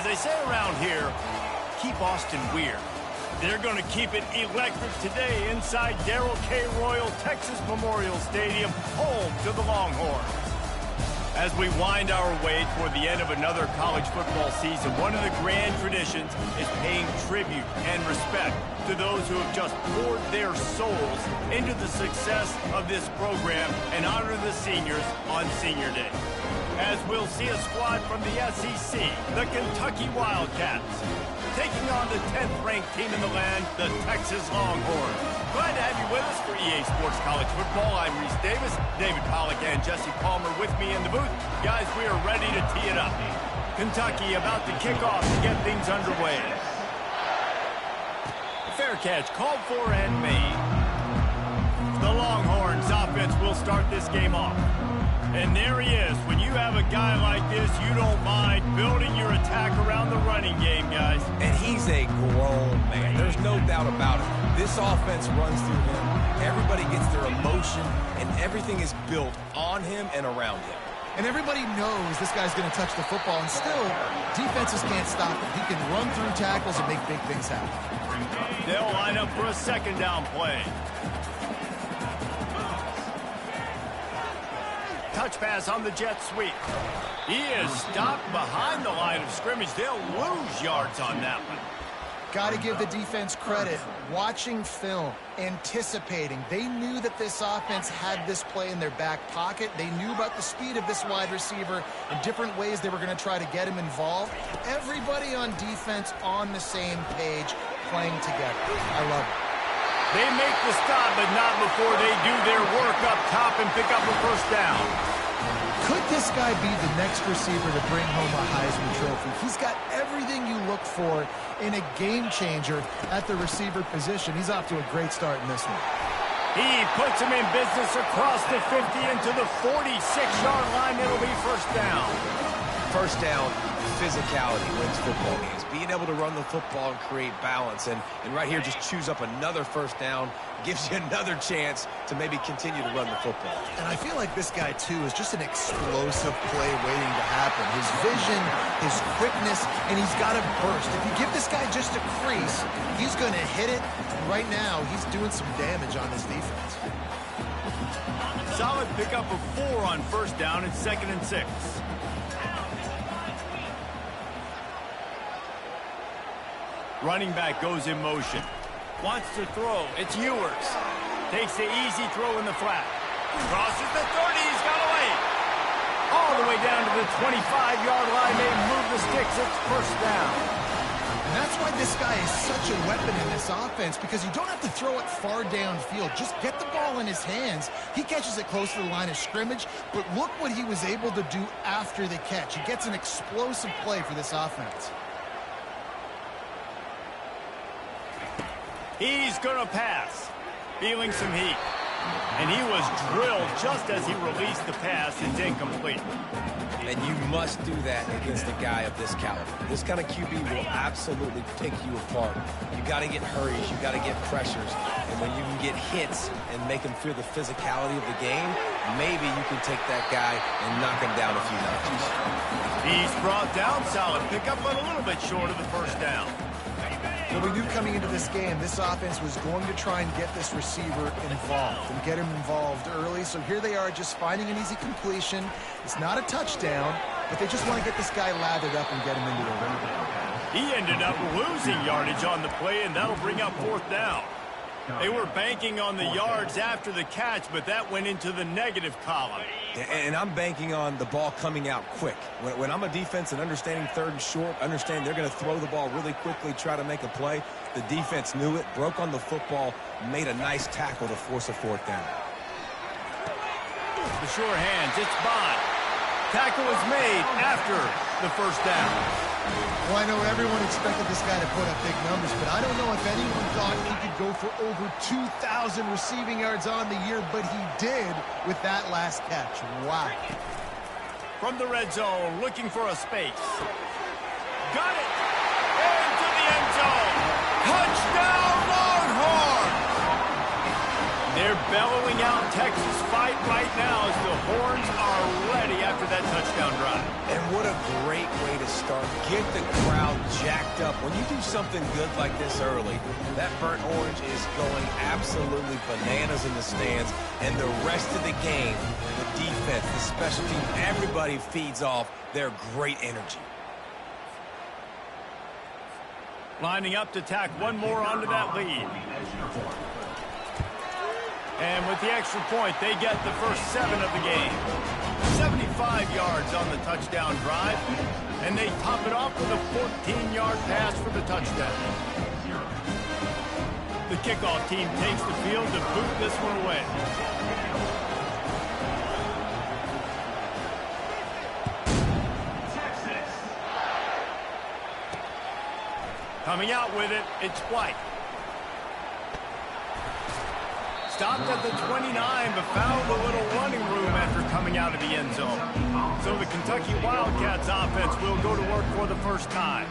As they say around here, keep Austin weird. They're going to keep it electric today inside Darrell K. Royal Texas Memorial Stadium, home to the Longhorns. As we wind our way toward the end of another college football season, one of the grand traditions is paying tribute and respect to those who have just poured their souls into the success of this program and honor the seniors on Senior Day. As we'll see a squad from the SEC, the Kentucky Wildcats, taking on the 10th-ranked team in the land, the Texas Longhorns. Glad to have you with us for EA Sports College Football. I'm Reese Davis, David Pollack, and Jesse Palmer with me in the booth. Guys, we are ready to tee it up. Kentucky about to kick off to get things underway. Fair catch called for and made. The Longhorns offense will start this game off. And there he is. When you have a guy like this, you don't mind building your attack around the running game, guys. And he's a grown man. There's no doubt about it. This offense runs through him. Everybody gets their emotion, and everything is built on him and around him. And everybody knows this guy's going to touch the football, and still, defenses can't stop him. He can run through tackles and make big things happen. They'll line up for a second down play. Touch pass on the jet sweep. He is stopped behind the line of scrimmage. They'll lose yards on that one. Got to give the defense credit. Watching film, anticipating. They knew that this offense had this play in their back pocket. They knew about the speed of this wide receiver and different ways they were going to try to get him involved. Everybody on defense on the same page, playing together. I love it. They make the stop, but not before they do their work up top and pick up a first down. Could this guy be the next receiver to bring home a Heisman Trophy? He's got everything you look for in a game changer at the receiver position. He's off to a great start in this one. He puts him in business across the 50 into the 46-yard line. It'll be first down. First down, physicality wins football games. Being able to run the football and create balance. And right here, just choose up another first down. Gives you another chance to maybe continue to run the football. And I feel like this guy, too, is just an explosive play waiting to happen. His vision, his quickness, and he's got a burst. If you give this guy just a crease, he's going to hit it. Right now, he's doing some damage on his defense. Solid pickup of 4 on first down and 2nd and 6. Running back goes in motion. Wants to throw. It's Ewers. Takes the easy throw in the flat. Crosses the 30. He's got away. All the way down to the 25-yard line. They move the sticks. It's first down. And that's why this guy is such a weapon in this offense, because you don't have to throw it far downfield. Just get the ball in his hands. He catches it close to the line of scrimmage, but look what he was able to do after the catch. He gets an explosive play for this offense. He's going to pass. Feeling some heat. And he was drilled just as he released the pass. It's incomplete. And you must do that against a guy of this caliber. This kind of QB will absolutely pick you apart. You got to get hurries. You got to get pressures. And when you can get hits and make him feel the physicality of the game, maybe you can take that guy and knock him down a few notches. He's brought down. Solid pickup, but a little bit short of the first down. Well, we knew coming into this game, this offense was going to try and get this receiver involved and get him involved early. So here they are just finding an easy completion. It's not a touchdown, but they just want to get this guy lathered up and get him into the run. He ended up losing yardage on the play, and that'll bring up fourth down. They were banking on the yards after the catch, but that went into the negative column. And I'm banking on the ball coming out quick. When I'm a defense and understanding third and short, understand they're going to throw the ball really quickly, try to make a play. The defense knew it, broke on the football, made a nice tackle to force a fourth down. The sure hands, it's Bond. Tackle was made after the first down. Well, I know everyone expected this guy to put up big numbers, but I don't know if anyone thought he could go for over 2,000 receiving yards on the year, but he did with that last catch. Wow. From the red zone, looking for a space. Got it! Into the end zone! Touchdown, Longhorns! They're bellowing out Texas fight right now as the horns are ready after that touchdown drive. And what a great way to start. Get the crowd jacked up. When you do something good like this early, that burnt orange is going absolutely bananas in the stands. And the rest of the game, the defense, the special team, everybody feeds off their great energy. Lining up to tack one more onto that lead. And with the extra point, they get the first 7 of the game. 75 yards on the touchdown drive. And they top it off with a 14-yard pass for the touchdown. The kickoff team takes the field to boot this one away. Coming out with it, it's White. Stopped at the 29, but found a little running room after coming out of the end zone. So the Kentucky Wildcats offense will go to work for the first time.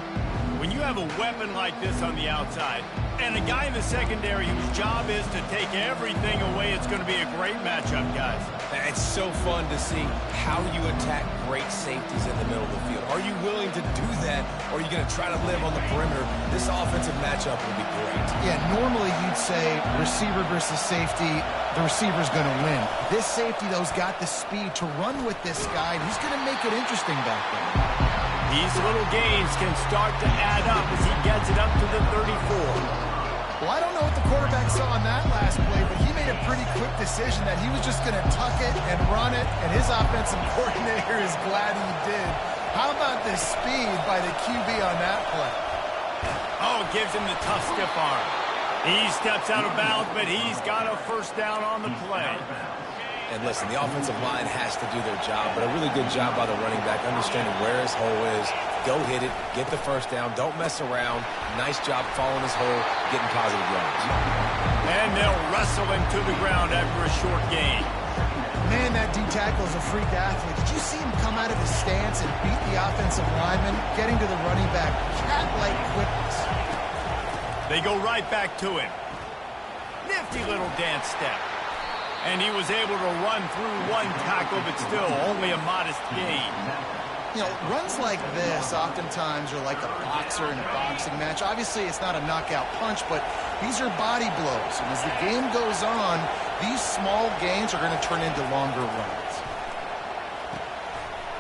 When you have a weapon like this on the outside, and a guy in the secondary whose job is to take everything away, it's going to be a great matchup, guys. It's so fun to see how you attack great safeties in the middle of the field. Are you willing to do that, or are you going to try to live on the perimeter? This offensive matchup will be great. Yeah, normally you'd say receiver versus safety, the receiver's going to win. This safety, though, has got the speed to run with this guy, and he's going to make it interesting back there. These little gains can start to add up as he gets it up to the 34. Well, I don't know what the quarterback saw on that last play, but he made a pretty quick decision that he was just going to tuck it and run it, and his offensive coordinator is glad he did. How about the speed by the QB on that play? Oh, gives him the tough stiff arm. He steps out of bounds, but he's got a first down on the play. And listen, the offensive line has to do their job, but a really good job by the running back, understanding where his hole is. Go hit it, get the first down, don't mess around. Nice job following his hole, getting positive yards. And they'll wrestle him to the ground after a short gain. Man, that D-tackle is a freak athlete. Did you see him come out of his stance and beat the offensive lineman, getting to the running back, cat-like quickness? They go right back to him. Nifty little dance step. And he was able to run through one tackle, but still only a modest gain. You know, runs like this oftentimes are like a boxer in a boxing match. Obviously, it's not a knockout punch, but these are body blows. And as the game goes on, these small gains are going to turn into longer runs.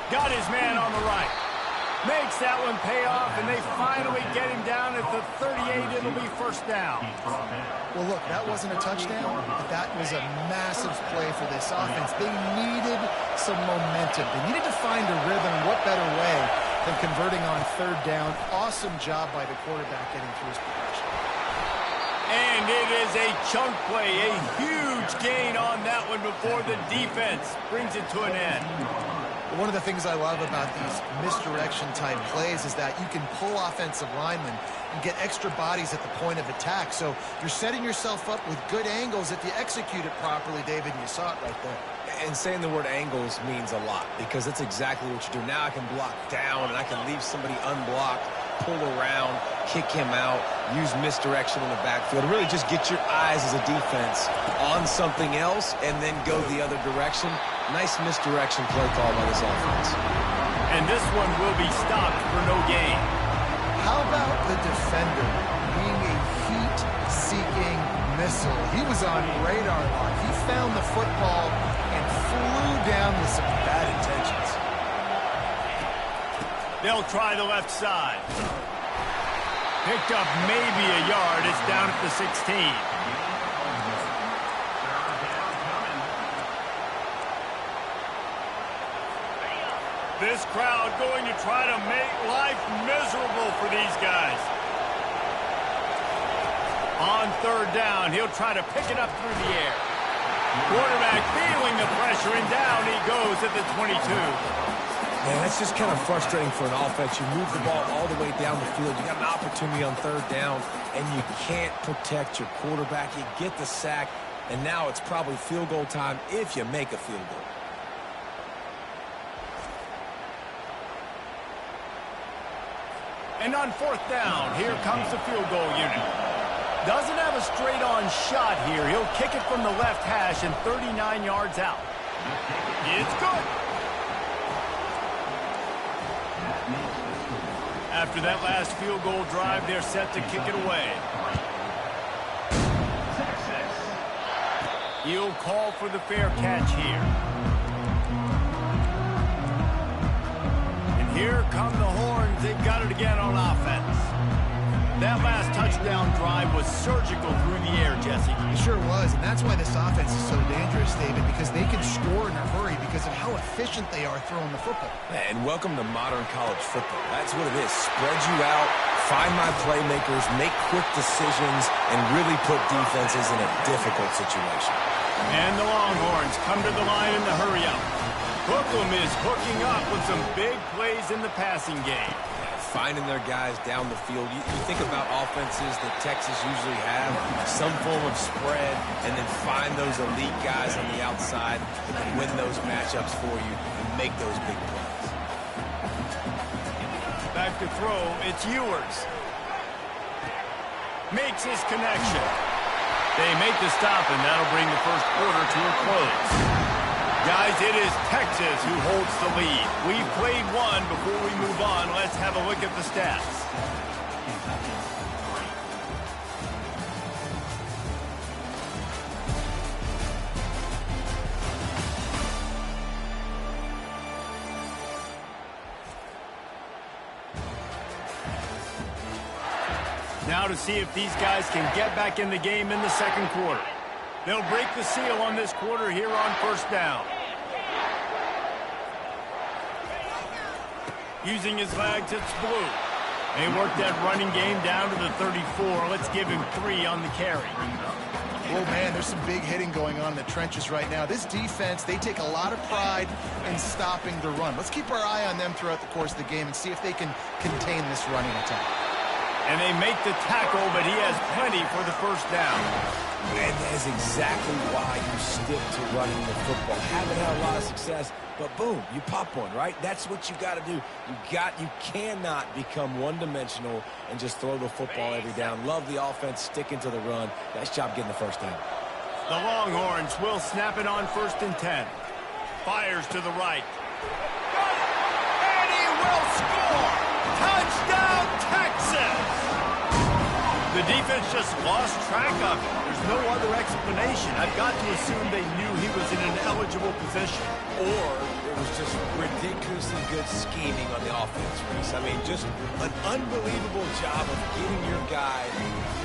Got his man on the right. Makes that one pay off, and they finally get him down at the 38. It'll be first down. Well, look, that wasn't a touchdown, but that was a massive play for this offense. They needed some momentum. They needed to find a rhythm, and what better way than converting on third down. Awesome job by the quarterback getting through his progression. And it is a chunk play, a huge gain on that one before the defense brings it to an end. One of the things I love about these misdirection-type plays is that you can pull offensive linemen and get extra bodies at the point of attack. So you're setting yourself up with good angles if you execute it properly, David, and you saw it right there. And saying the word angles means a lot because that's exactly what you do. Now I can block down and I can leave somebody unblocked, pull around, kick him out, use misdirection in the backfield. Really just get your eyes as a defense on something else and then go the other direction. Nice misdirection play call by this offense. And this one will be stopped for no gain. How about the defender being a heat-seeking missile? He was on radar lock. He found the football and flew down with some bad intentions. They'll try the left side. Picked up maybe a yard. It's down at the 16. This crowd going to try to make life miserable for these guys. On third down, he'll try to pick it up through the air. Quarterback feeling the pressure, and down he goes at the 22. Man, that's just kind of frustrating for an offense. You move the ball all the way down the field. You got an opportunity on third down, and you can't protect your quarterback. You get the sack, and now it's probably field goal time if you make a field goal. And on fourth down, here comes the field goal unit. Doesn't have a a straight-on shot here. He'll kick it from the left hash and 39 yards out. It's good. After that last field goal drive, they're set to kick it away. He'll call for the fair catch here. And here come the horns. They've got it again on offense. That last touchdown drive was surgical through the air, Jesse. It sure was, and that's why this offense is so dangerous, David, because they can score in a hurry because of how efficient they are throwing the football. And welcome to modern college football. That's what it is. Spread you out, find my playmakers, make quick decisions, and really put defenses in a difficult situation. And the Longhorns come to the line in the hurry up. Hookem is hooking up with some big plays in the passing game. Finding their guys down the field. You think about offenses that Texas usually have, some form of spread, and then find those elite guys on the outside that can win those matchups for you and make those big plays. Back to throw, it's Ewers. Makes his connection. They make the stop, and that'll bring the first quarter to a close. Guys, it is Texas who holds the lead. We've played one. Before we move on, let's have a look at the stats. Now to see if these guys can get back in the game in the second quarter. They'll break the seal on this quarter here on first down. Using his legs, it's Blue. They work that running game down to the 34. Let's give him 3 on the carry. Oh, man, there's some big hitting going on in the trenches right now. This defense, they take a lot of pride in stopping the run. Let's keep our eye on them throughout the course of the game and see if they can contain this running attack. And they make the tackle, but he has plenty for the first down. And that is exactly why you stick to running the football. Haven't had a lot of success, but boom, you pop one, right? That's what you got to do. You cannot become one-dimensional and just throw the football every down. Love the offense, sticking to the run. Nice job getting the first down. The Longhorns will snap it on 1st and 10. Fires to the right. And he will score! Touchdown, Texas! The defense just lost track of him. There's no other explanation. I've got to assume they knew he was in an eligible position. Or it was just ridiculously good scheming on the offense, Reese. I mean, just an unbelievable job of getting your guy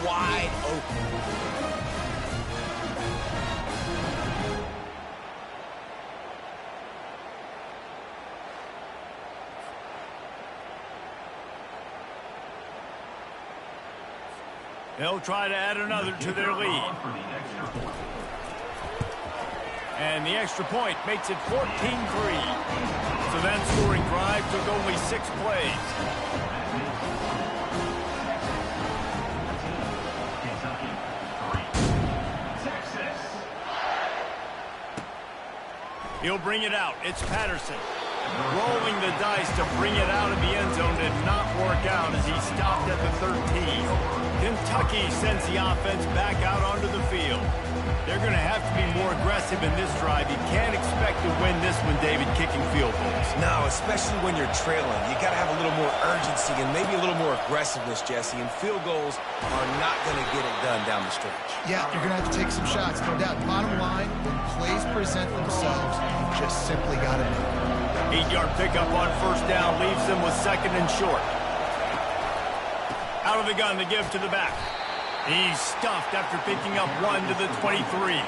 wide open. They'll try to add another to their lead. And the extra point makes it 14-3. So that scoring drive took only 6 plays. He'll bring it out. It's Patterson. Rolling the dice to bring it out of the end zone did not work out as he stopped at the 13. Kentucky sends the offense back out onto the field. They're going to have to be more aggressive in this drive. You can't expect to win this one, David, kicking field goals. No, especially when you're trailing. You got to have a little more urgency and maybe a little more aggressiveness, Jesse. And field goals are not going to get it done down the stretch. Yeah, you're going to have to take some shots, no doubt. Bottom line, when plays present themselves, you just simply got to do it. 8-yard pickup on first down leaves them with 2nd and short. Out of the gun to give to the back. He's stuffed after picking up 1 to the 23.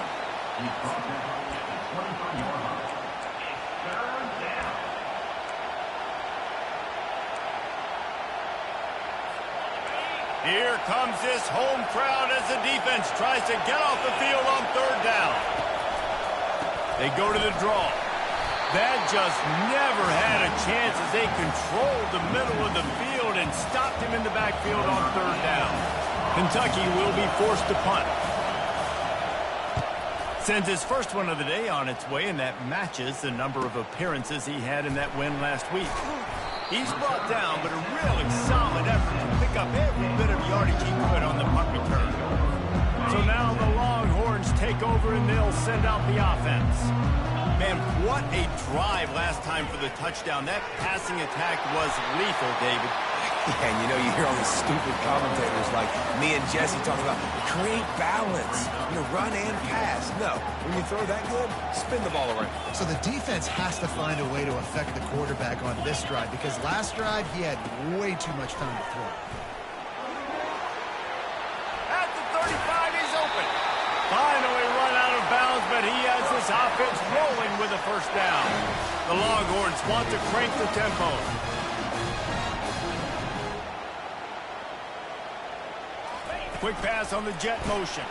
Here comes this home crowd as the defense tries to get off the field on 3rd down. They go to the draw. That just never had a chance as they controlled the middle of the field and stopped him in the backfield on 3rd down. Kentucky will be forced to punt. Sends his first one of the day on its way, and that matches the number of appearances he had in that win last week. He's brought down, but a really solid effort to pick up every bit of yardage he could on the punt return. over, and they'll send out the offense. Man, what a drive last time for the touchdown. That passing attack was lethal, David. Yeah, and you hear all these stupid commentators like me and Jesse talking about create balance, run and pass. No, when you throw that good, spin the ball around. So the defense has to find a way to affect the quarterback on this drive because last drive he had way too much time to throw. At the 35, he's open. Finally run out of bounds, but he has this offense rolling with a first down. The Longhorns want to crank the tempo. Quick pass on the jet motion.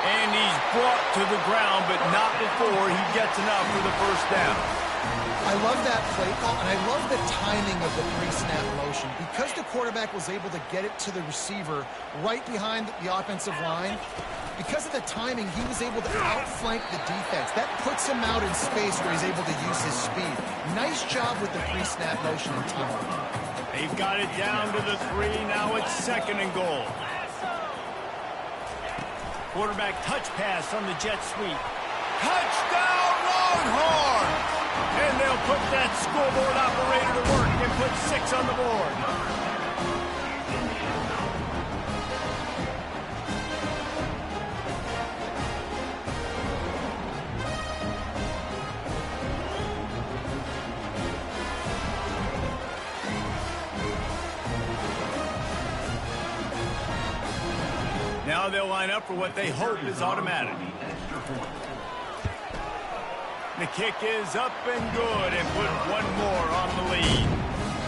And he's brought to the ground, but not before he gets enough for the first down. I love that play call, and I love the timing of the pre-snap motion. Because the quarterback was able to get it to the receiver right behind the offensive line, because of the timing, he was able to outflank the defense. That puts him out in space where he's able to use his speed. Nice job with the pre-snap motion and timing. They've got it down to the 3. Now it's 2nd and goal. Quarterback touch pass on the jet sweep. Touchdown, Longhorns! And they'll put that scoreboard operator to work and put 6 on the board. Now they'll line up for what they hope is automatic. The kick is up and good and put one more on the lead.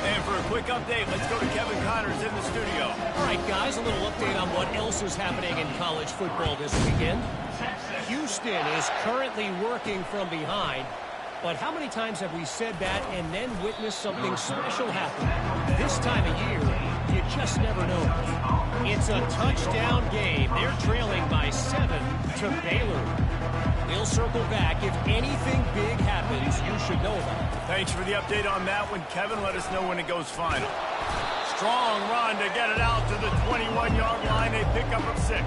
And for a quick update, let's go to Kevin Connors in the studio. All right, guys, a little update on what else is happening in college football this weekend. Houston is currently working from behind. But how many times have we said that and then witnessed something special happen? This time of year, you just never know. It's a touchdown game. They're trailing by 7 to Baylor. They'll circle back. If anything big happens, you should know about it. Thanks for the update on that one, Kevin. Let us know when it goes final. Strong run to get it out to the 21-yard line. They pick up of 6.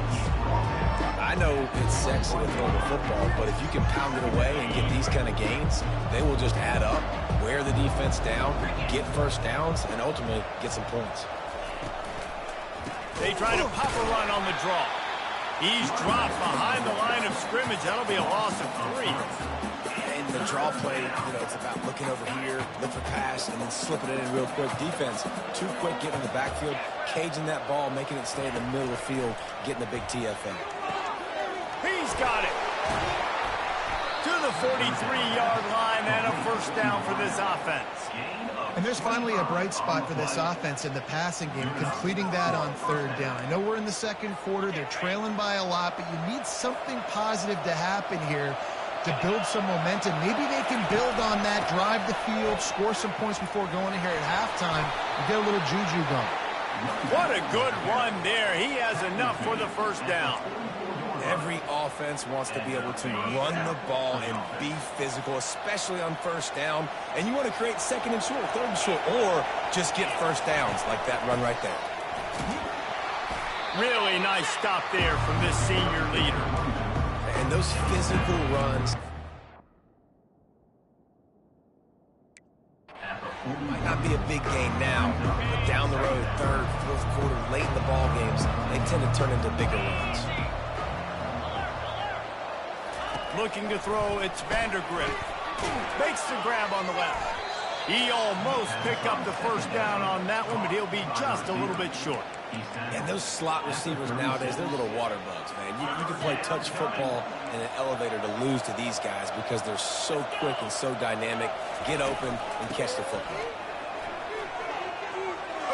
I know it's sexy to throw the football, but if you can pound it away and get these kind of gains, they will just add up, wear the defense down, get first downs, and ultimately get some points. They try to pop a run on the draw. He's dropped behind the line of scrimmage. That'll be a loss of 3. And the draw play, it's about looking over here, look for pass, and then slipping it in real quick. Defense, too quick getting in the backfield, caging that ball, making it stay in the middle of the field, getting the big TFL. He's got it. To the 43-yard line and a first down for this offense. And there's finally a bright spot for this offense in the passing game, completing that on 3rd down. I know we're in the 2nd quarter. They're trailing by a lot, but you need something positive to happen here to build some momentum. Maybe they can build on that, drive the field, score some points before going in here at halftime, and get a little juju going. What a good run there. He has enough for the first down. Every offense wants to be able to run the ball and be physical, especially on first down. And you want to create 2nd and short, 3rd and short, or just get first downs like that run right there. Really nice stop there from this senior leader. And those physical runs might not be a big gain now, but down the road, 3rd, 4th quarter, late in the ball games, they tend to turn into bigger runs. Looking to throw, it's Vandergrift. Makes the grab on the left. He almost picked up the first down on that one, but he'll be just a little bit short. And those slot receivers nowadays, they're little water bugs, man. You can play touch football in an elevator to lose to these guys because they're so quick and so dynamic. Get open and catch the football.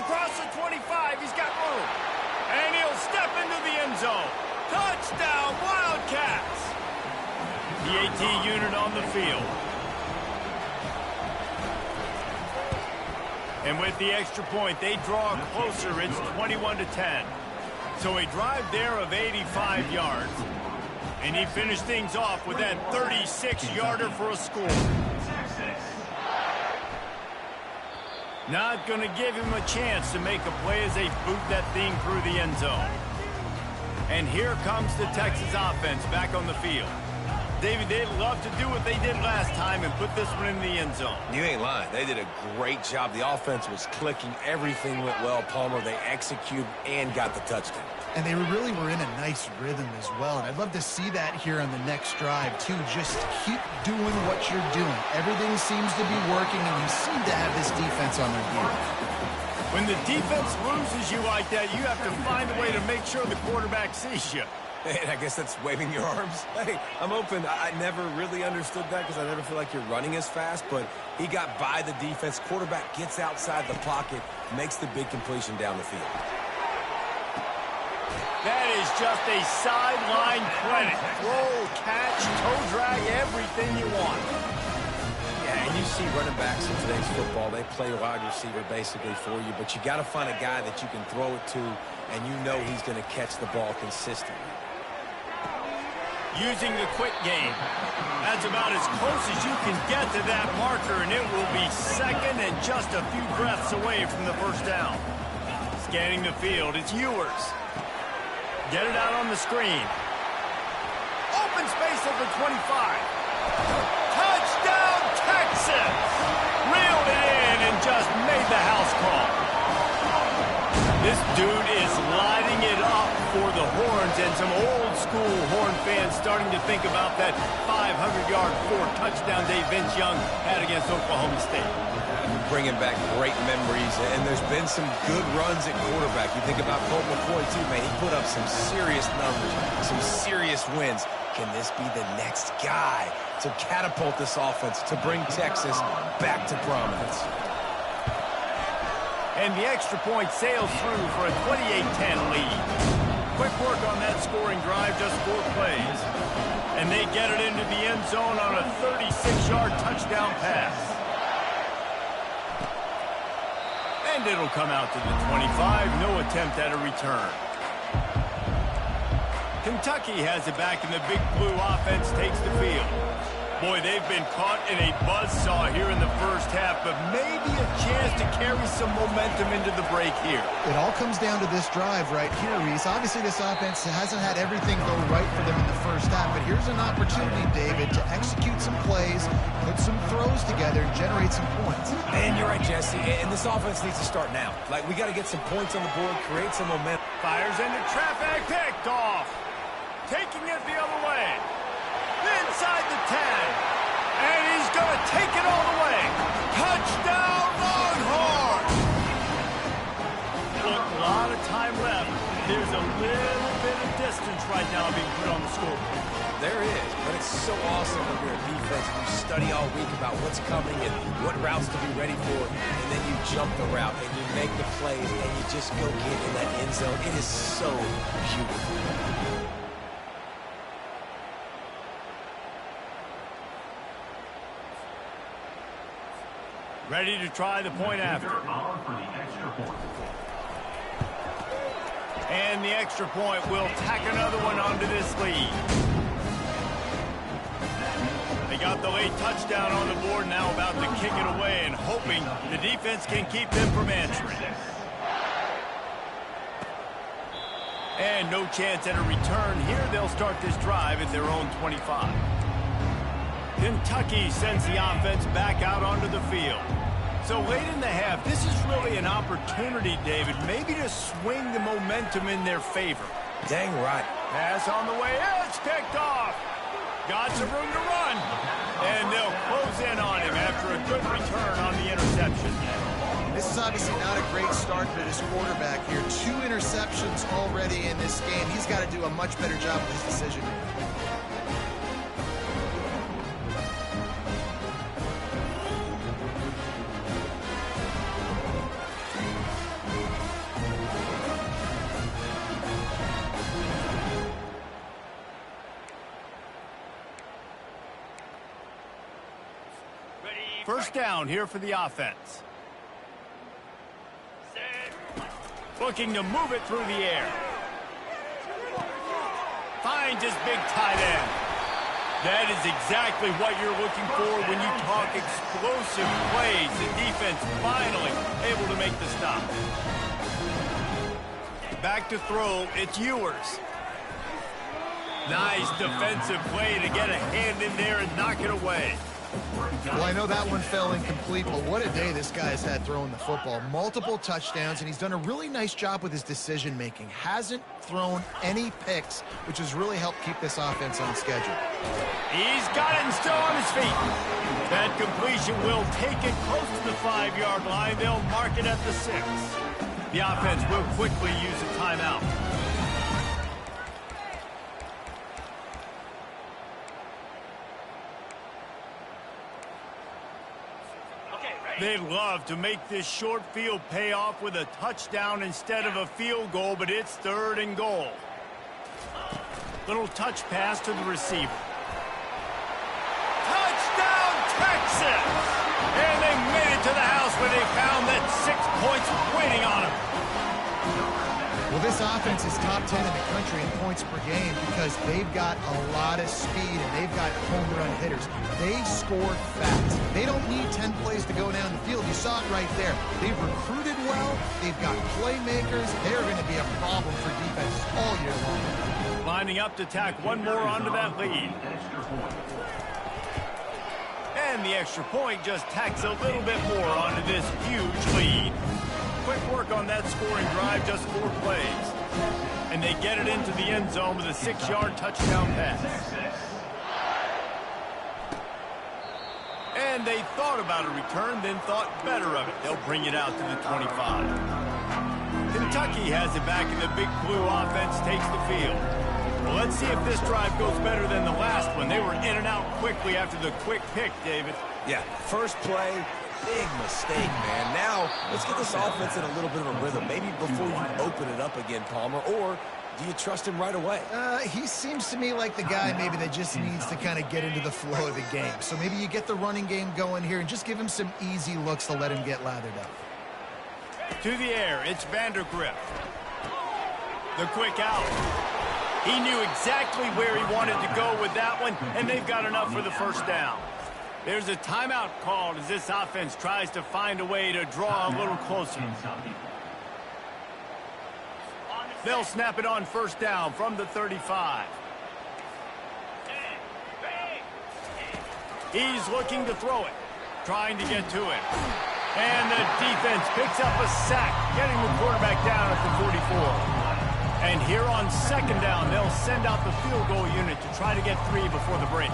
Across the 25, he's got room. And he'll step into the end zone. Touchdown, Wildcats! The AT unit on the field. And with the extra point, they draw closer. It's 21-10. So a drive there of 85 yards. And he finished things off with that 36-yarder for a score. Not going to give him a chance to make a play as they boot that thing through the end zone. And here comes the Texas offense back on the field. David, they'd love to do what they did last time and put this one in the end zone. You ain't lying. They did a great job. The offense was clicking. Everything went well, Palmer. They executed and got the touchdown. And they really were in a nice rhythm as well. And I'd love to see that here on the next drive, too. Just keep doing what you're doing. Everything seems to be working, and you seem to have this defense on their heels. When the defense loses you like that, you have to find a way to make sure the quarterback sees you. Hey, I guess that's waving your arms. Hey, I'm open. I never really understood that because I never feel like you're running as fast, but he got by the defense. Quarterback gets outside the pocket, makes the big completion down the field. That is just a sideline credit. Roll, catch, toe drag, everything you want. Yeah, and you see running backs in today's football, they play wide receiver basically for you, but you got to find a guy that you can throw it to, and you know he's going to catch the ball consistently. Using the quick game. That's about as close as you can get to that marker, and it will be second and just a few breaths away from the first down. Scanning the field, it's Ewers. Get it out on the screen. Open space at the 25. Touchdown, Texas! Reeled it in and just made the house call. This dude is lighting it up for the Horns, and some old-school Horn fans starting to think about that 500-yard, 4-touchdown day Vince Young had against Oklahoma State. Bringing back great memories, and there's been some good runs at quarterback. You think about Colt McCoy, too, man. He put up some serious numbers, some serious wins. Can this be the next guy to catapult this offense, to bring Texas back to prominence? And the extra point sails through for a 28-10 lead. Quick work on that scoring drive, just 4 plays. And they get it into the end zone on a 36-yard touchdown pass. And it'll come out to the 25. No attempt at a return. Kentucky has it back, and the Big Blue offense takes the field. Boy, they've been caught in a buzzsaw here in the first half, but maybe a chance to carry some momentum into the break here. It all comes down to this drive right here, Reese. Obviously, this offense hasn't had everything go right for them in the first half, but here's an opportunity, David, to execute some plays, put some throws together, and generate some points. And you're right, Jesse, and this offense needs to start now. Like, we got to get some points on the board, create some momentum. Fires into traffic, picked off. Taking it the other way. Inside the 10. And he's going to take it all the way. Touchdown, Longhorn! Look, a lot of time left. There's a little bit of distance right now being put on the scoreboard. There is, but it's so awesome when you're a defense and you study all week about what's coming and what routes to be ready for, and then you jump the route and you make the plays and you just go get in that end zone. It is so beautiful. Ready to try the point after. And the extra point will tack another one onto this lead. They got the late touchdown on the board, now about to kick it away and hoping the defense can keep them from answering. And no chance at a return here. They'll start this drive at their own 25. Kentucky sends the offense back out onto the field. So late in the half, this is really an opportunity, David, maybe to swing the momentum in their favor. Dang right. Pass on the way. It's kicked off. Got some room to run. And they'll close in on him after a good return on the interception. This is obviously not a great start for this quarterback here. 2 interceptions already in this game. He's got to do a much better job with his decision. First down here for the offense. Looking to move it through the air. Finds his big tight end. That is exactly what you're looking for when you talk explosive plays. The defense finally able to make the stop. Back to throw, it's Ewers. Nice defensive play to get a hand in there and knock it away. Well, I know that one fell incomplete, but what a day this guy's had throwing the football. Multiple touchdowns, and he's done a really nice job with his decision-making. Hasn't thrown any picks, which has really helped keep this offense on schedule. He's got it and still on his feet. That completion will take it close to the 5-yard line. They'll mark it at the 6. The offense will quickly use a timeout. They'd love to make this short field pay off with a touchdown instead of a field goal, but it's 3rd and goal. Little touch pass to the receiver. Touchdown, Texas! And they made it to the house where they found that 6 points waiting on them. Well, this offense is top 10 in the country in points per game because they've got a lot of speed and they've got home run hitters. They score fast. They don't need 10 plays to go down the field. You saw it right there. They've recruited well. They've got playmakers. They're going to be a problem for defenses all year long. Lining up to tack one more onto that lead. And the extra point just tacks a little bit more onto this huge lead. Quick work on that scoring drive, just 4 plays. And they get it into the end zone with a 6-yard touchdown pass. And they thought about a return, then thought better of it. They'll bring it out to the 25. Kentucky has it back, and the Big Blue offense takes the field. Well, let's see if this drive goes better than the last one. They were in and out quickly after the quick pick, David. Yeah, first play, big mistake, man. Now, let's get this offense in a little bit of a rhythm. Maybe before you open it up again, Palmer, or do you trust him right away? He seems to me like the guy maybe that just needs to kind of get into the flow of the game. So maybe you get the running game going here and just give him some easy looks to let him get lathered up. To the air, it's Vandergrift. The quick out. He knew exactly where he wanted to go with that one, and they've got enough for the first down. There's a timeout called as this offense tries to find a way to draw a little closer. They'll snap it on first down from the 35. He's looking to throw it, trying to get to it. And the defense picks up a sack, getting the quarterback down at the 44. And here on second down, they'll send out the field goal unit to try to get 3 before the break.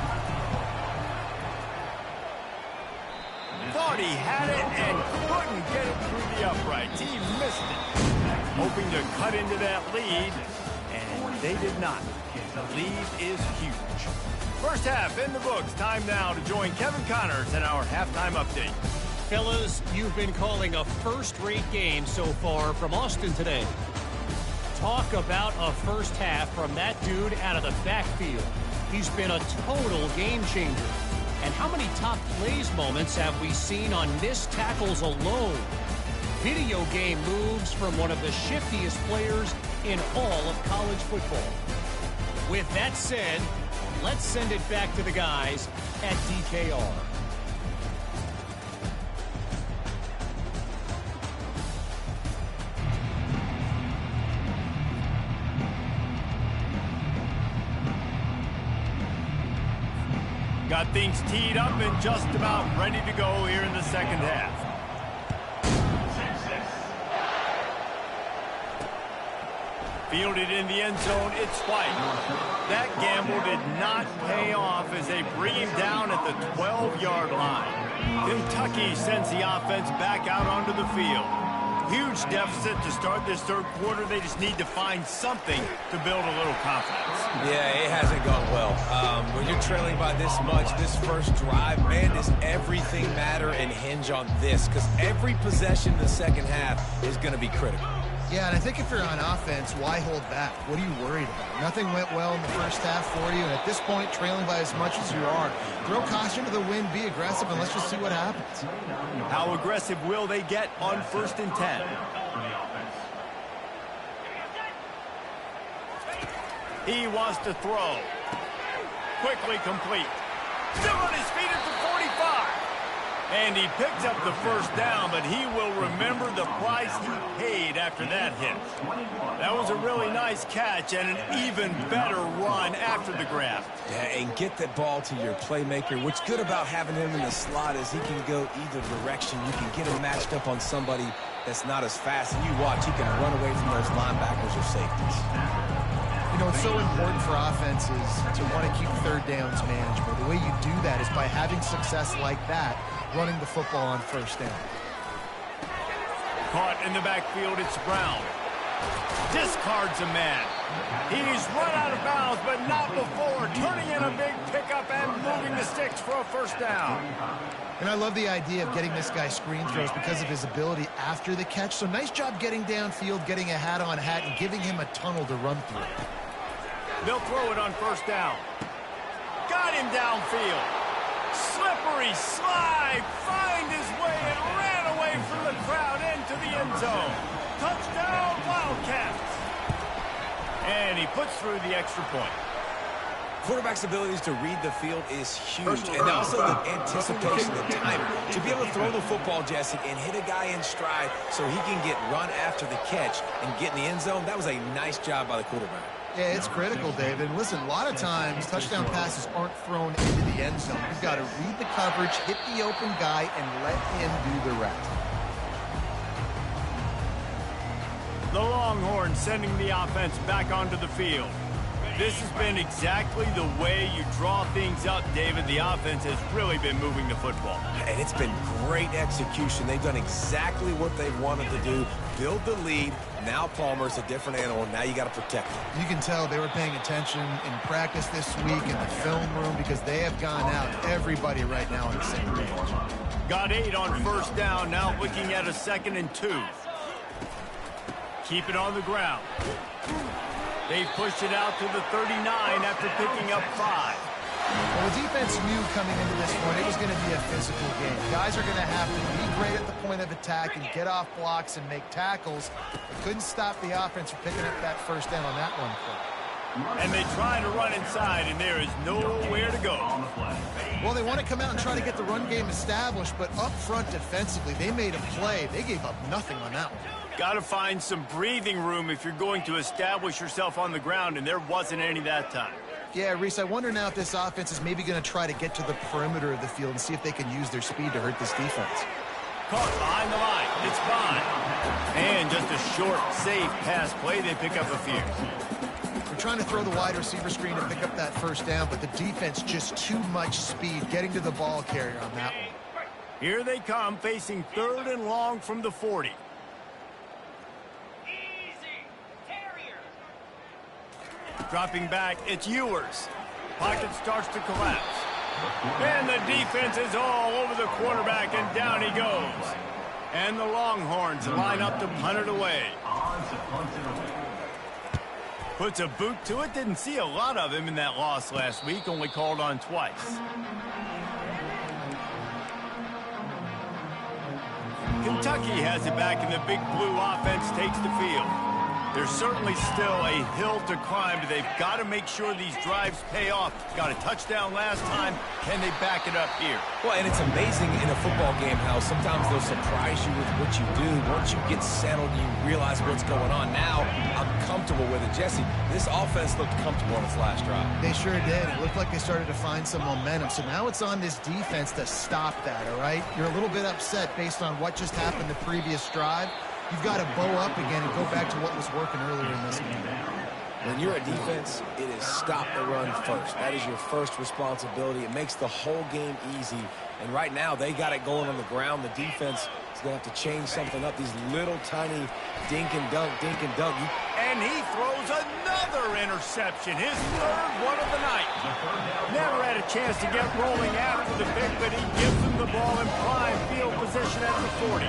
Thought he had it and couldn't get it through the uprights. He missed it. Hoping to cut into that lead, and they did not. The lead is huge. First half in the books. Time now to join Kevin Connors in our halftime update. Fellas, you've been calling a first-rate game so far from Austin today. Talk about a first half from that dude out of the backfield. He's been a total game changer. And how many top plays moments have we seen on missed tackles alone? Video game moves from one of the shiftiest players in all of college football. With that said, let's send it back to the guys at DKR. Got things teed up and just about ready to go here in the second half. Fielded in the end zone, it's White. That gamble did not pay off as they bring him down at the 12-yard line. Kentucky sends the offense back out onto the field. Huge deficit to start this third quarter. They just need to find something to build a little confidence. Yeah, it hasn't gone well. When you're trailing by this much, this first drive, man, does everything matter and hinge on this? Because every possession in the second half is going to be critical. Yeah, and I think if you're on offense, why hold back? What are you worried about? Nothing went well in the first half for you, and at this point, trailing by as much as you are, throw caution to the wind, be aggressive, and let's just see what happens. How aggressive will they get on 1st and 10? He wants to throw. Quickly complete. Still on his feet at the 45. And he picks up the first down, but he will remember the price he paid after that hit. That was a really nice catch and an even better run after the grab. Yeah, and get the ball to your playmaker. What's good about having him in the slot is he can go either direction. You can get him matched up on somebody that's not as fast, and you watch, he can run away from those linebackers or safeties. You know, it's so important for offenses to want to keep third downs manageable. The way you do that is by having success like that, running the football on first down. Caught in the backfield, it's Brown. Discards a man. He's run out of bounds, but not before turning in a big pickup and moving the sticks for a first down. And I love the idea of getting this guy screen throws because of his ability after the catch. So nice job getting downfield, getting a hat-on hat, and giving him a tunnel to run through. They'll throw it on first down. Got him downfield. Slippery slide, find his way and ran away from the crowd into the end zone. Touchdown, Wildcats. And he puts through the extra point. Quarterback's abilities to read the field is huge, and also the anticipation, the timing. To be able to throw the football, Jesse, and hit a guy in stride so he can get run after the catch and get in the end zone, that was a nice job by the quarterback. Yeah, it's critical, David. Listen, a lot of times touchdown passes aren't thrown into the end zone. You've got to read the coverage, hit the open guy, and let him do the rest. The Longhorns sending the offense back onto the field. This has been exactly the way you draw things up, David. The offense has really been moving the football. And it's been great execution. They've done exactly what they wanted to do, build the lead. Now Palmer's a different animal. Now you got to protect him. You can tell they were paying attention in practice this week in the film room because they have gone out, everybody right now on the same page. Got 8 on first down, now looking at a 2nd and 2. Keep it on the ground. They pushed it out to the 39 after picking up 5. Well, the defense knew coming into this one it was going to be a physical game. Guys are going to have to be great at the point of attack and get off blocks and make tackles. They couldn't stop the offense from picking up that first down on that one play. And they try to run inside, and there is nowhere to go. Well, they want to come out and try to get the run game established, but up front defensively, they made a play. They gave up nothing on that one. Got to find some breathing room if you're going to establish yourself on the ground, and there wasn't any that time. Yeah, Reese, I wonder now if this offense is maybe going to try to get to the perimeter of the field and see if they can use their speed to hurt this defense. Caught behind the line. It's Bond. And just a short, safe pass play. They pick up a few. They're trying to throw the wide receiver screen to pick up that first down, but the defense just too much speed getting to the ball carrier on that one. Here they come, facing 3rd and long from the 40. Dropping back, it's Ewers. Pocket starts to collapse. And the defense is all over the quarterback, and down he goes. And the Longhorns line up to punt it away. Puts a boot to it. Didn't see a lot of him in that loss last week, only called on twice. Kentucky has it back, and the Big Blue offense takes the field. There's certainly still a hill to climb, but they've got to make sure these drives pay off. Got a touchdown last time. Can they back it up here? Well, and it's amazing in a football game how sometimes they'll surprise you with what you do. Once you get settled, you realize what's going on. Now, I'm comfortable with it. Jesse, this offense looked comfortable on its last drive. They sure did. It looked like they started to find some momentum. So now it's on this defense to stop that, all right? You're a little bit upset based on what just happened the previous drive. You've got to bow up again and go back to what was working earlier in this game. When you're a defense, it is stop the run first. That is your first responsibility. It makes the whole game easy. And right now, they got it going on the ground. The defense is going to have to change something up. These little tiny dink and dunk, dink and dunk. And he throws another interception, his 3rd one of the night. Never had a chance to get rolling after the pick, but he gives them the ball in prime field position at the 40.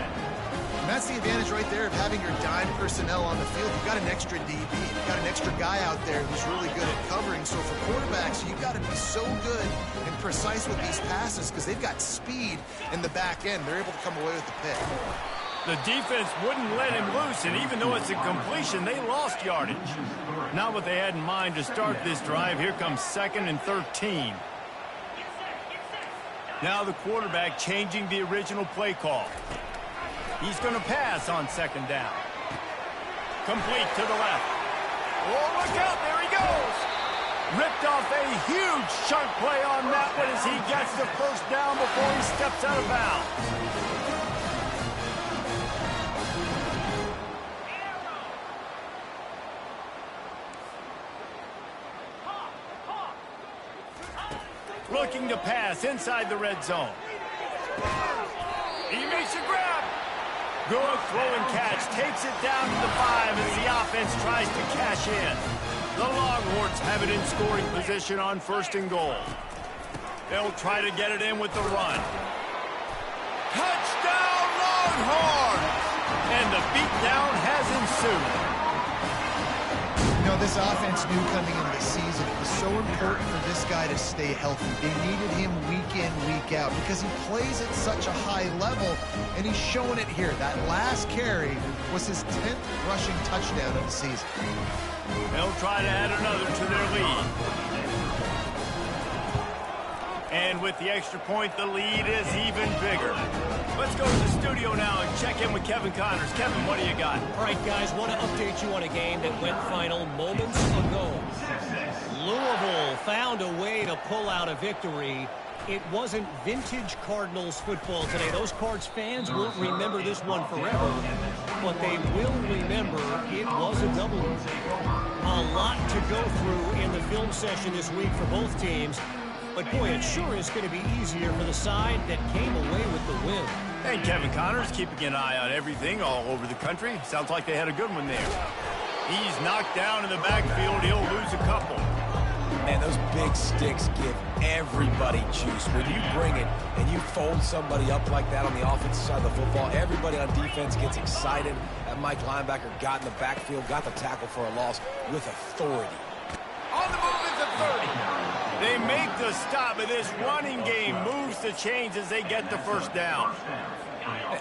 And that's the advantage right there of having your dime personnel on the field. You've got an extra DB. You've got an extra guy out there who's really good at covering. So for quarterbacks, you've got to be so good and precise with these passes because they've got speed in the back end. They're able to come away with the pick. The defense wouldn't let him loose, and even though it's a completion, they lost yardage. Not what they had in mind to start this drive. Here comes 2nd and 13. Now the quarterback changing the original play call. He's going to pass on second down. Complete to the left. Oh, look out, there he goes. Ripped off a huge chunk play on that one as he gets the first down before he steps out of bounds. Looking to pass inside the red zone. He makes a grab. Good throw and catch. Takes it down to the 5 as the offense tries to cash in. The Longhorns have it in scoring position on 1st and goal. They'll try to get it in with the run. Touchdown Longhorns! And the beatdown has ensued. You know, this offense knew coming into the season it was so important for this guy to stay healthy. They needed him week in, week out because he plays at such a high level, and he's showing it here. That last carry was his 10th rushing touchdown of the season. They'll try to add another to their lead. And with the extra point, the lead is even bigger. Let's go to the studio now and check in with Kevin Connors. Kevin, what do you got? All right, guys, want to update you on a game that went final moments ago. Louisville found a way to pull out a victory. It wasn't vintage Cardinals football today. Those Cards fans won't remember this one forever, but they will remember it was a W. A lot to go through in the film session this week for both teams. But, boy, it sure is going to be easier for the side that came away with the win. And Kevin Connors keeping an eye on everything all over the country. Sounds like they had a good one there. He's knocked down in the backfield. He'll lose a couple. Man, those big sticks give everybody juice. When you bring it and you fold somebody up like that on the offensive side of the football, everybody on defense gets excited. That Mike linebacker got in the backfield, got the tackle for a loss with authority. On the move at the 30. They make the stop, but this running game moves the chains as they get the first down.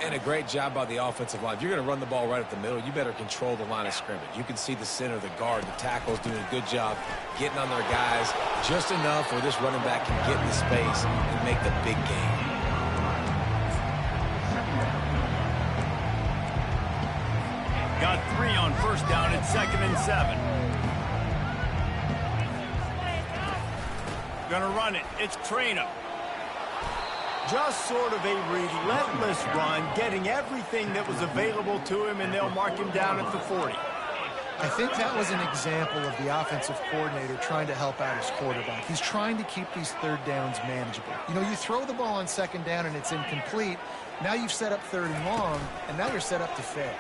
And a great job by the offensive line. If you're going to run the ball right at the middle, you better control the line of scrimmage. You can see the center, the guard, the tackles doing a good job getting on their guys just enough where this running back can get in the space and make the big game. Got 3 on first down at 2nd and 7. Gonna run it. It's Traynor. Just sort of a relentless run, getting everything that was available to him, and they'll mark him down at the 40. I think that was an example of the offensive coordinator trying to help out his quarterback. He's trying to keep these third downs manageable. You know, you throw the ball on second down and it's incomplete. Now you've set up 3rd and long, and now you're set up to fail.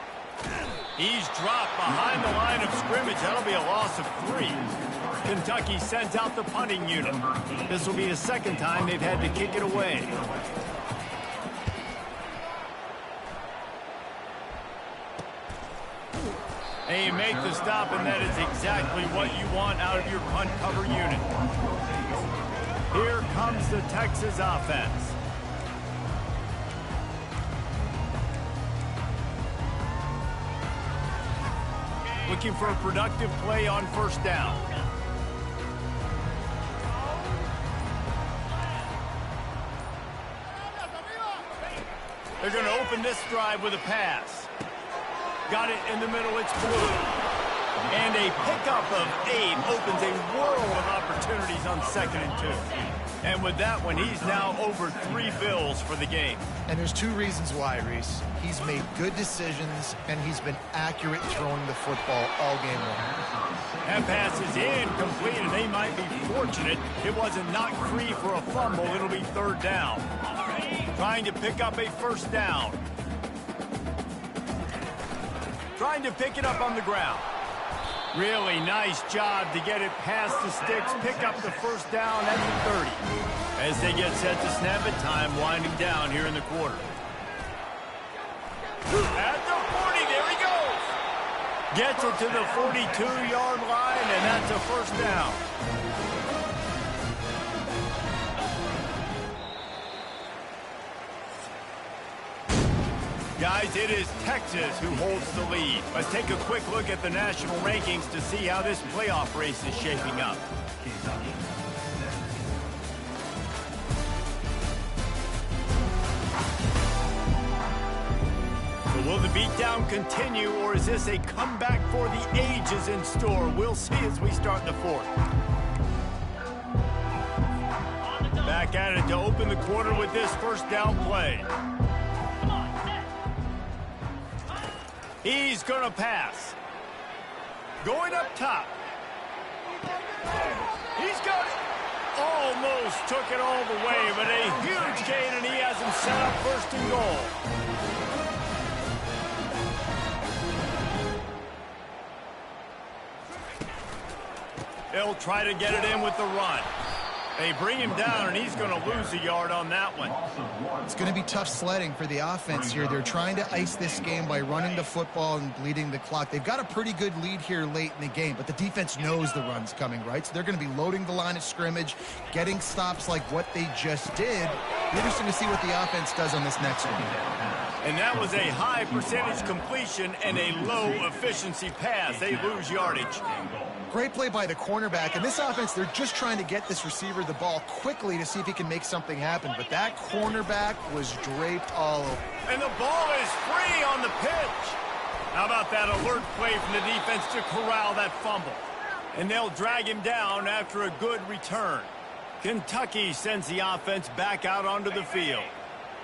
He's dropped behind the line of scrimmage. That'll be a loss of 3. Kentucky sends out the punting unit. This will be the 2nd time they've had to kick it away. They make the stop, and that is exactly what you want out of your punt cover unit. Here comes the Texas offense. Looking for a productive play on first down. They're going to open this drive with a pass. Got it in the middle, it's Blue. And a pickup of 8 opens a world of opportunities on 2nd and 2. And with that one, he's now over 3 bills for the game. And there's 2 reasons why, Reese. He's made good decisions, and he's been accurate throwing the football all game long. That pass is incomplete, and they might be fortunate it wasn't knocked free for a fumble. It'll be 3rd down. Trying to pick up a first down. Trying to pick it up on the ground. Really nice job to get it past the sticks, pick up the first down at the 30. As they get set to snap it, time winding down here in the quarter. At the 40, there he goes. Gets it to the 42-yard line, and that's a first down. Guys, it is Texas who holds the lead. Let's take a quick look at the national rankings to see how this playoff race is shaping up. Will the beatdown continue, or is this a comeback for the ages in store? We'll see as we start the fourth. Back at it to open the quarter with this first down play. He's going to pass. Going up top. He's got it. Almost took it all the way, but a huge gain, and he has him set up first and goal. They'll try to get it in with the run. They bring him down, and he's going to lose a yard on that one. It's going to be tough sledding for the offense here. They're trying to ice this game by running the football and bleeding the clock. They've got a pretty good lead here late in the game, but the defense knows the run's coming, right? So they're going to be loading the line of scrimmage, getting stops like what they just did. Interesting to see what the offense does on this next one. And that was a high percentage completion and a low efficiency pass. They lose yardage. Great play by the cornerback. In this offense, they're just trying to get this receiver the ball quickly to see if he can make something happen. But that cornerback was draped all over. And the ball is free on the pitch. How about that alert play from the defense to corral that fumble? And they'll drag him down after a good return. Kentucky sends the offense back out onto the field.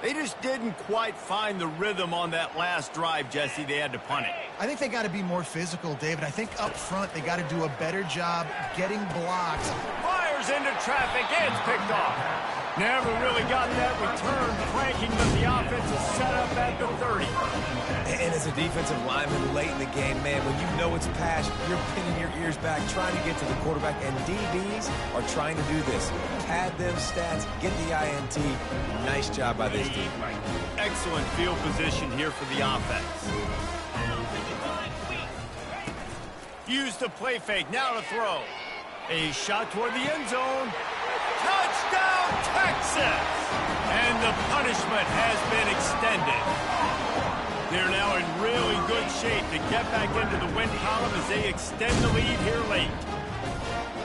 They just didn't quite find the rhythm on that last drive, Jesse. They had to punt it. I think they got to be more physical, David. I think up front they got to do a better job getting blocks. Fires into traffic. It's picked off. Never really got that return cranking, but the offense is set up at the 30. And as a defensive lineman late in the game, man, when you know it's passed, you're pinning your ears back, trying to get to the quarterback, and DBs are trying to do this. Pad them stats, get the INT. Nice job by this team. Excellent field position here for the offense. Use the play fake, now to throw. A shot toward the end zone. Touchdown, Texas! And the punishment has been extended. They're now in really good shape to get back into the win column as they extend the lead here late.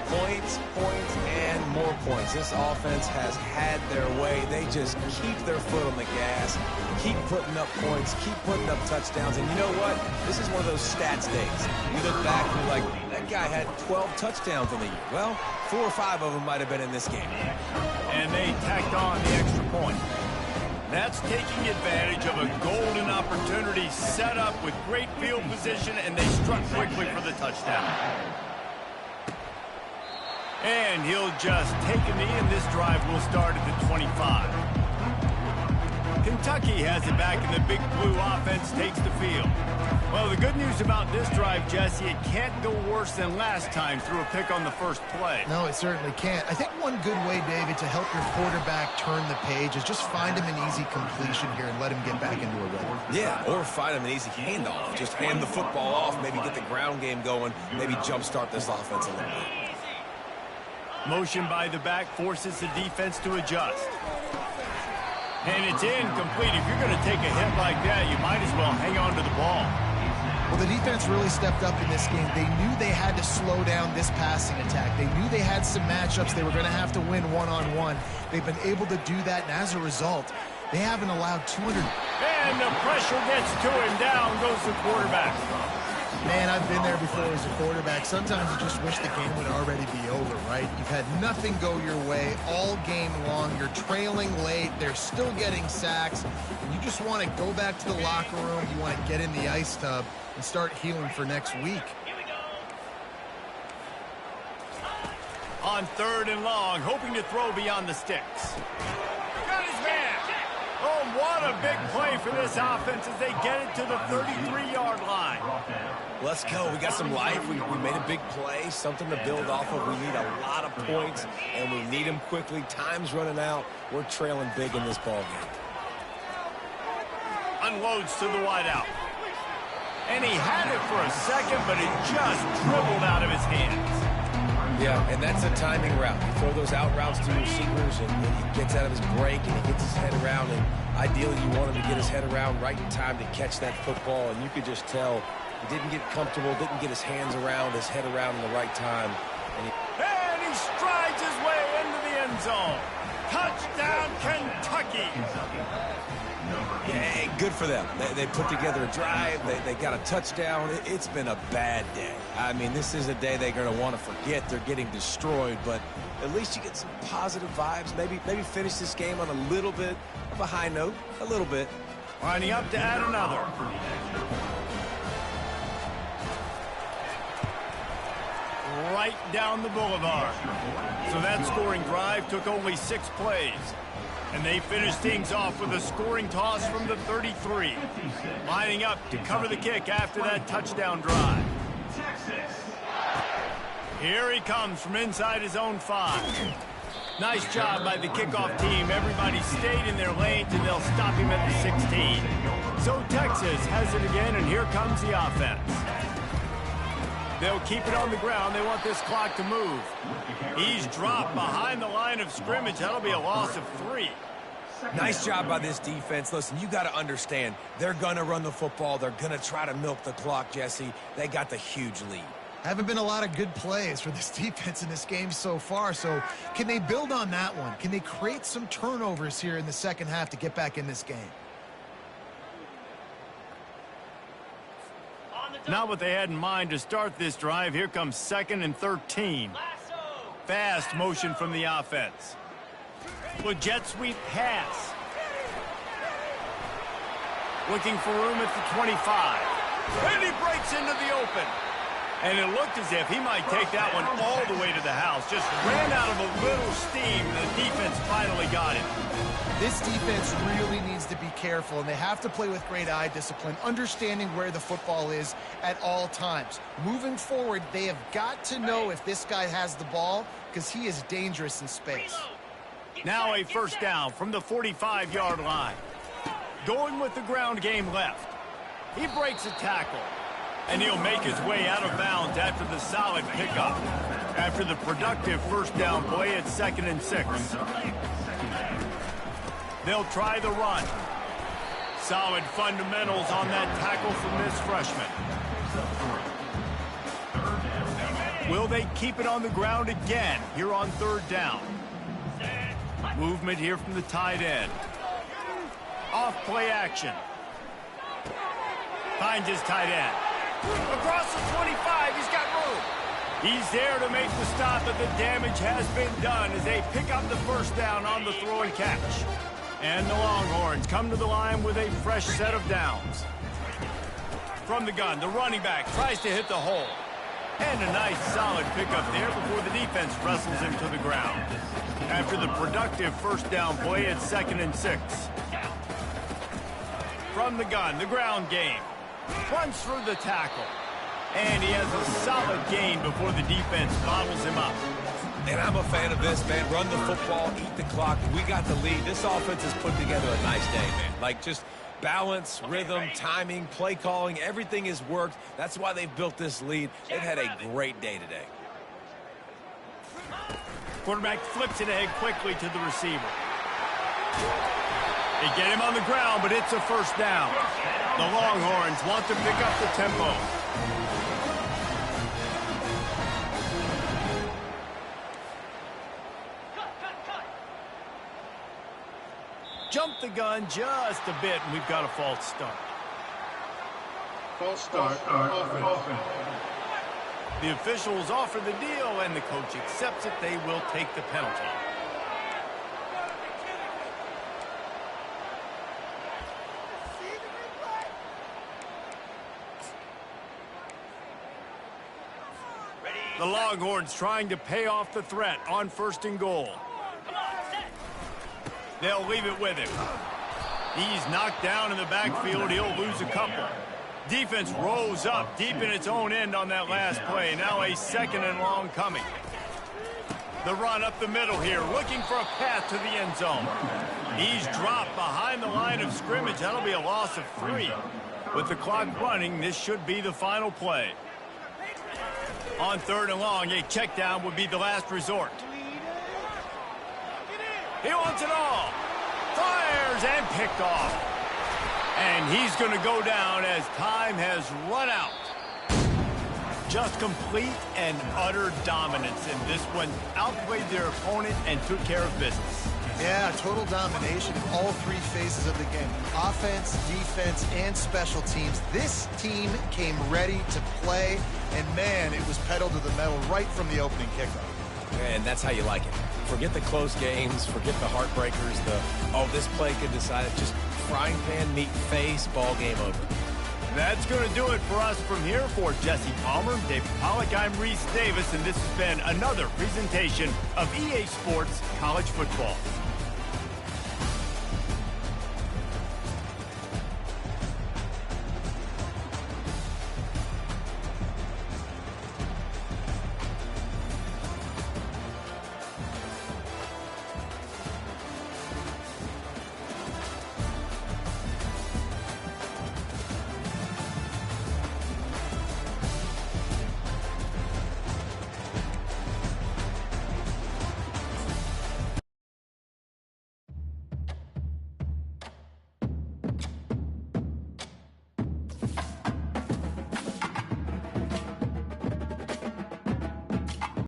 Points, points, and more points. This offense has had their way. They just keep their foot on the gas, keep putting up points, keep putting up touchdowns. And you know what? This is one of those stats days. You look back and you're like, that guy had 12 touchdowns in the year. Well, 4 or 5 of them might have been in this game. And they tacked on the extra point. That's taking advantage of a golden opportunity set up with great field position, and they struck quickly for the touchdown. And he'll just take a knee, and this drive will start at the 25. Kentucky has it back, and the Big Blue offense takes the field. Well, the good news about this drive, Jesse, it can't go worse than last time through a pick on the first play. No, it certainly can't. I think one good way, David, to help your quarterback turn the page is just find him an easy completion here and let him get back into a rhythm. Yeah, or find him an easy handoff. Just hand the football off, maybe get the ground game going, maybe jumpstart this offense a little bit. Motion by the back forces the defense to adjust. And it's incomplete. If you're going to take a hit like that, you might as well hang on to the ball. Well, the defense really stepped up in this game. They knew they had to slow down this passing attack. They knew they had some matchups they were going to have to win one-on-one. They've been able to do that, and as a result, they haven't allowed 200. And the pressure gets to him. Down goes the quarterback. Man, I've been there before as a quarterback. Sometimes you just wish the game would already be over, right? You've had nothing go your way all game long. You're trailing late. They're still getting sacks. And you just want to go back to the locker room. You want to get in the ice tub and start healing for next week. On 3rd and long, hoping to throw beyond the sticks. Got his man. Oh, what a big play for this offense as they get it to the 33-yard line. Let's go. We got some life. We made a big play, something to build off of. We need a lot of points, and we need them quickly. Time's running out. We're trailing big in this ball game. Unloads to the wideout. And he had it for a second, but it just dribbled out of his hands. Yeah, and that's a timing route. You throw those out routes to receivers, and he gets out of his break, and he gets his head around. And ideally, you want him to get his head around right in time to catch that football. And you could just tell he didn't get comfortable, didn't get his hands around, his head around in the right time. And he strides his way into the end zone. Touchdown, Kentucky. Yeah, good for them. They put together a drive. They got a touchdown. It's been a bad day. I mean, this is a day they're going to want to forget. They're getting destroyed, but at least you get some positive vibes. Maybe finish this game on a little bit of a high note. A little bit. Lining up to add another. Right down the boulevard. So that scoring drive took only 6 plays. And they finished things off with a scoring toss from the 33. Lining up to cover the kick after that touchdown drive. Here he comes from inside his own 5. Nice job by the kickoff team. Everybody stayed in their lanes, and they'll stop him at the 16. So Texas has it again, and here comes the offense. They'll keep it on the ground. They want this clock to move. He's dropped behind the line of scrimmage. That'll be a loss of 3. Nice job by this defense. Listen, you got to understand, they're going to run the football. They're going to try to milk the clock, Jesse. They got the huge lead. Haven't been a lot of good plays for this defense in this game so far, so can they build on that one? Can they create some turnovers here in the second half to get back in this game? Not what they had in mind to start this drive. Here comes 2nd and 13. Fast motion from the offense. With jet sweep pass. Looking for room at the 25. And he breaks into the open. And it looked as if he might take that one all the way to the house. Just ran out of a little steam. The defense finally got it. This defense really needs to be careful, and they have to play with great eye discipline, understanding where the football is at all times. Moving forward, they have got to know if this guy has the ball, because he is dangerous in space. Now a first down from the 45-yard line. Going with the ground game left. He breaks a tackle. And he'll make his way out of bounds after the solid pickup. After the productive first down play at 2nd and 6. They'll try the run. Solid fundamentals on that tackle from this freshman. Will they keep it on the ground again here on 3rd down? Movement here from the tight end. Off play action. Finds his tight end. Across the 25, he's got room. He's there to make the stop, but the damage has been done as they pick up the first down on the throw and catch. And the Longhorns come to the line with a fresh set of downs. From the gun, the running back tries to hit the hole. And a nice solid pickup there before the defense wrestles him to the ground. After the productive first down play at 2nd and 6. From the gun, the ground game. Runs through the tackle. And he has a solid gain before the defense bottles him up. And I'm a fan of this, man. Run the football, eat the clock. We got the lead. This offense has put together a nice day, man. Like, just balance, rhythm, timing, play calling, everything has worked. That's why they've built this lead. They've had a great day today. Quarterback flips it ahead quickly to the receiver. They get him on the ground, but it's a first down. The Longhorns want to pick up the tempo. Jump the gun just a bit, and we've got a false start. False start. Offense. The officials offer the deal, and the coach accepts it. They will take the penalty. The Longhorns trying to pay off the threat on 1st and goal. They'll leave it with him. He's knocked down in the backfield. He'll lose a couple. Defense rose up deep in its own end on that last play. Now a 2nd and long coming. The run up the middle here, looking for a path to the end zone. He's dropped behind the line of scrimmage. That'll be a loss of 3. With the clock running, this should be the final play. On 3rd and long, a check down would be the last resort. He wants it all. Fires and picked off. And he's going to go down as time has run out. Just complete and utter dominance in this one. Outplayed their opponent and took care of business. Yeah, total domination in all three phases of the game. Offense, defense, and special teams. This team came ready to play, and man, it was pedal to the metal right from the opening kickoff. And that's how you like it. Forget the close games, forget the heartbreakers, this play could decide it. Just frying pan, meat face, ball game over. That's going to do it for us from here. For Jesse Palmer, David Pollack, I'm Reese Davis, and this has been another presentation of EA Sports College Football.